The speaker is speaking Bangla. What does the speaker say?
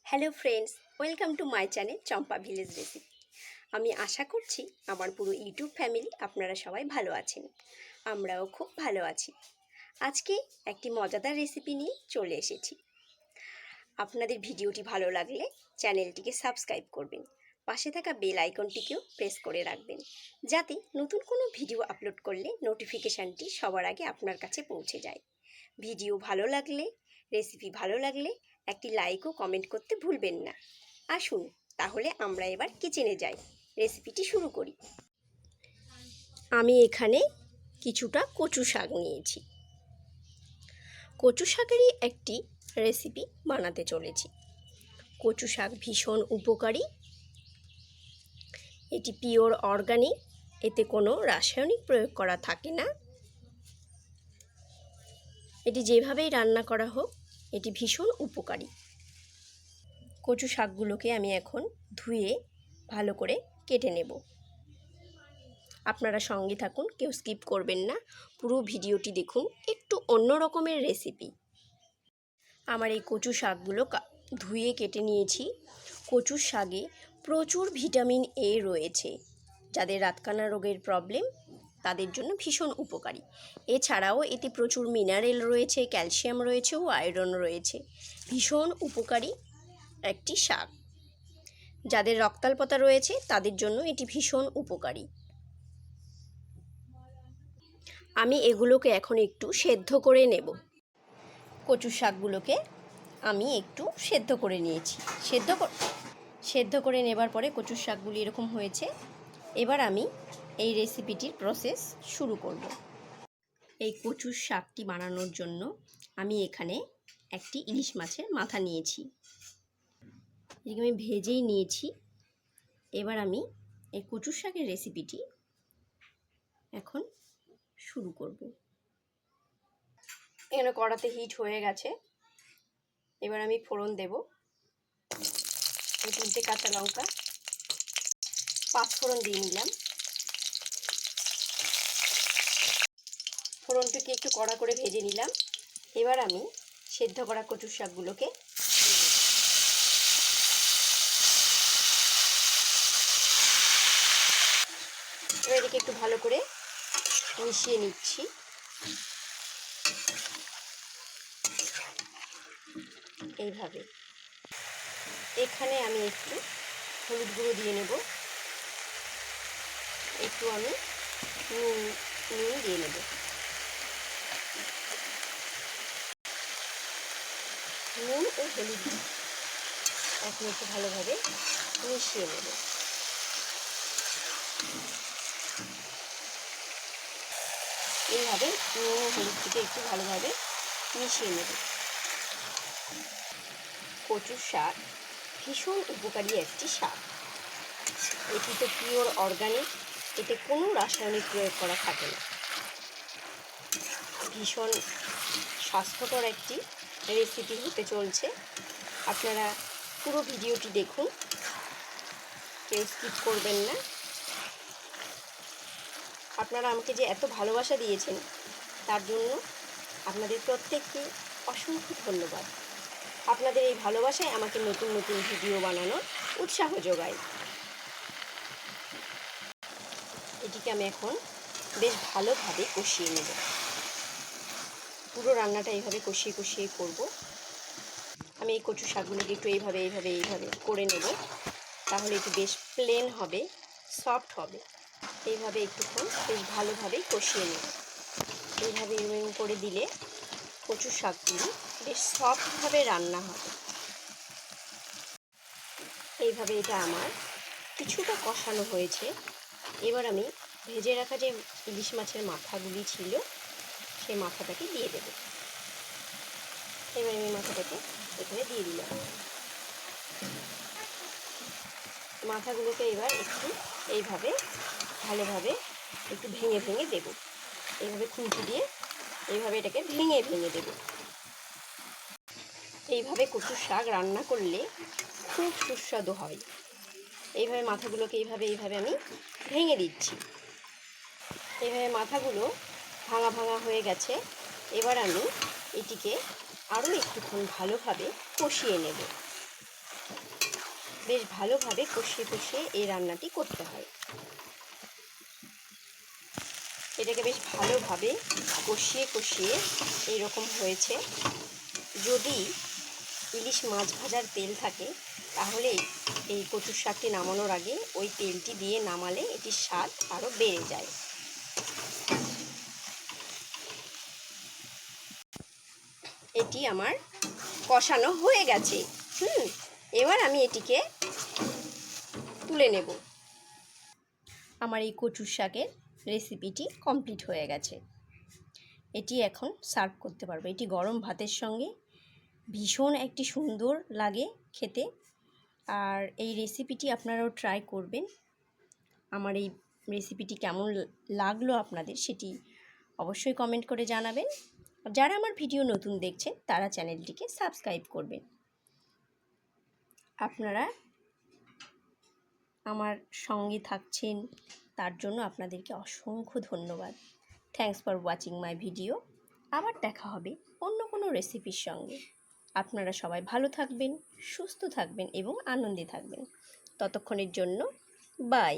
Hello friends, welcome to my channel Champa village recipe. আমি আশা করছি আমার পুরো ইউটিউব ফ্যামিলি আপনারা সবাই ভালো আছেন। আমরাও খুব ভালো আছি। আজকে একটি মজাদার রেসিপি নিয়ে চলে এসেছি। আপনাদের ভিডিওটি ভালো লাগলে চ্যানেলটিকে সাবস্ক্রাইব করবেন, পাশে থাকা বেল আইকনটিকেও প্রেস করে রাখবেন, যাতে নতুন কোনো ভিডিও আপলোড করলে নোটিফিকেশানটি সবার আগে আপনার কাছে পৌঁছে যায়। ভিডিও ভালো লাগলে, রেসিপি ভালো লাগলে একটি লাইক ও কমেন্ট করতে ভুলবেন না। আসুন তাহলে আমরা এবার কিচেনে যাই, রেসিপিটি শুরু করি। আমি এখানে কিছুটা কচু শাক নিয়েছি। কচু শাকেরই একটি রেসিপি বানাতে চলেছি। কচু শাক ভীষণ উপকারী, এটি পিওর অর্গানিক, এতে কোনো রাসায়নিক প্রয়োগ করা থাকে না। এটি যেভাবেই রান্না করা হোক এটি ভীষণ উপকারী। কচু শাকগুলোকে আমি এখন ধুয়ে ভালো করে কেটে নেব। আপনারা সঙ্গে থাকুন, কেউ স্কিপ করবেন না, পুরো ভিডিওটি দেখুন। একটু অন্য রকমের রেসিপি। আমার এই কচু শাকগুলো ধুয়ে কেটে নিয়েছি। কচুর শাকে প্রচুর ভিটামিন এ রয়েছে, যাদের রাতকানা রোগের প্রবলেম তাদের জন্য ভীষণ উপকারী। এছাড়াও এতে প্রচুর মিনারেল রয়েছে, ক্যালসিয়াম রয়েছে ও আয়রন রয়েছে। ভীষণ উপকারী একটি শাক। যাদের রক্তাল্পতা রয়েছে তাদের জন্য এটি ভীষণ উপকারী। আমি এগুলোকে এখন একটু সেদ্ধ করে নেব। কচু শাকগুলোকে আমি একটু সেদ্ধ করে নিয়েছি। সেদ্ধ করে নেবার পরে কচুর শাকগুলি এরকম হয়েছে। এবার আমি এই রেসিপিটির প্রসেস শুরু করব। এই কচুর শাকটি বানানোর জন্য আমি এখানে একটি ইলিশ মাছের মাথা নিয়েছি। এটাকে আমি ভেজেই নিয়েছি। এবার আমি এই কচুর শাকের রেসিপিটি এখন শুরু করব। এখানে কড়াতে হিট হয়ে গেছে। এবার আমি ফোড়ন দেব। 3টে কাঁচা লঙ্কা, 5 ফোড়ন দিয়ে নিলাম। ফোড়নটিকে একটু কড়া করে ভেজে নিলাম। এবার আমি সেদ্ধ করা কচুর শাকগুলোকে এদিকে একটু ভালো করে মিশিয়ে নিচ্ছি। এইভাবে এখানে আমি একটু হলুদ গুঁড়ো দিয়ে নেব, একটু আমি নুন দিয়ে নেব। নুন ও হলুদ এখন একটু ভালোভাবে মিশিয়ে নেব। এইভাবে নুন ও হলুদ থেকে একটু ভালোভাবে মিশিয়ে নেব। কচুর শাক ভীষণ উপকারী একটি শাক। এটি তো পিওর অর্গানিক, এতে কোনো রাসায়নিক প্রয়োগ করা থাকে না। ভীষণ স্বাস্থ্যকর একটি রেসিপি হতে চলছে। আপনারা পুরো ভিডিওটি দেখুন, কেউ স্কিপ করবেন না। আপনারা আমাকে যে এত ভালোবাসা দিয়েছেন তার জন্য আপনাদের প্রত্যেককে অসংখ্য ধন্যবাদ। আপনাদের এই ভালোবাসায় আমাকে নতুন নতুন ভিডিও বানানোর উৎসাহ যোগায়। এটিকে আমি এখন বেশ ভালোভাবে কষিয়ে নেব। পুরো রান্নাটা এইভাবে কষিয়ে কষিয়ে করব। আমি এই কচু শাকগুলোকে একটু এইভাবে করে নেব, তাহলে একটু বেশ প্লেন হবে, সফট হবে। এইভাবে একটুক্ষণ বেশ ভালোভাবেই কষিয়ে নেব। এইভাবে এরকম করে দিলে কচু শাকগুলি বেশ সফটভাবে রান্না হবে। এইভাবে এটা আমার কিছুটা কষানো হয়েছে। এবার আমি ভেজে রাখা যে ইলিশ মাছের মাথাগুলি ছিল সেই মাথাটাকে দিয়ে দেব। এবার আমি মাথাটাকে এখানে দিয়ে দিলাম। মাথাগুলোকে এবার একটু এইভাবে ভালোভাবে একটু ভেঙে ভেঙে দেব। এইভাবে খুন্তি দিয়ে এইভাবে এটাকে ভেঙে ভেঙে দেব। এইভাবে কচুর শাক রান্না করলে খুব সুস্বাদু হয়। এইভাবে মাথাগুলোকে এইভাবে আমি ভেঙে দিচ্ছি। এইভাবে মাথাগুলো ভাঙা ভাঙা হয়ে গেছে। এবার আমি এটিকে আরও একটুক্ষণ ভালোভাবে কষিয়ে নেব। বেশ ভালোভাবে কষিয়ে কষিয়ে এই রান্নাটি করতে হয়। এটাকে বেশ ভালোভাবে কষিয়ে কষিয়ে এইরকম হয়েছে। যদি ইলিশ মাছ ভাজার তেল থাকে তাহলে এই কচুর শাকটি নামানোর আগে ওই তেলটি দিয়ে নামালে এটির স্বাদ আরও বেড়ে যায়। এটি আমার কষানো হয়ে গেছে। এবার আমি এটিকে তুলে নেব। আমার এই কচুর শাকের রেসিপিটি কমপ্লিট হয়ে গেছে। এটি এখন সার্ভ করতে পারবো। এটি গরম ভাতের সঙ্গে ভীষণ একটি সুন্দর লাগে খেতে। আর এই রেসিপিটি আপনারাও ট্রাই করবেন। আমার এই রেসিপিটি কেমন লাগলো আপনাদের সেটি অবশ্যই কমেন্ট করে জানাবেন। যারা আমার ভিডিও নতুন দেখছেন তারা চ্যানেলটিকে সাবস্ক্রাইব করবেন। আপনারা আমার সঙ্গে থাকছেন তার জন্য আপনাদেরকে অসংখ্য ধন্যবাদ। Thanks for watching my video. আবার দেখা হবে অন্য কোনো রেসিপির সঙ্গে। আপনারা সবাই ভালো থাকবেন, সুস্থ থাকবেন এবং আনন্দে থাকবেন। ততক্ষণের জন্য বাই।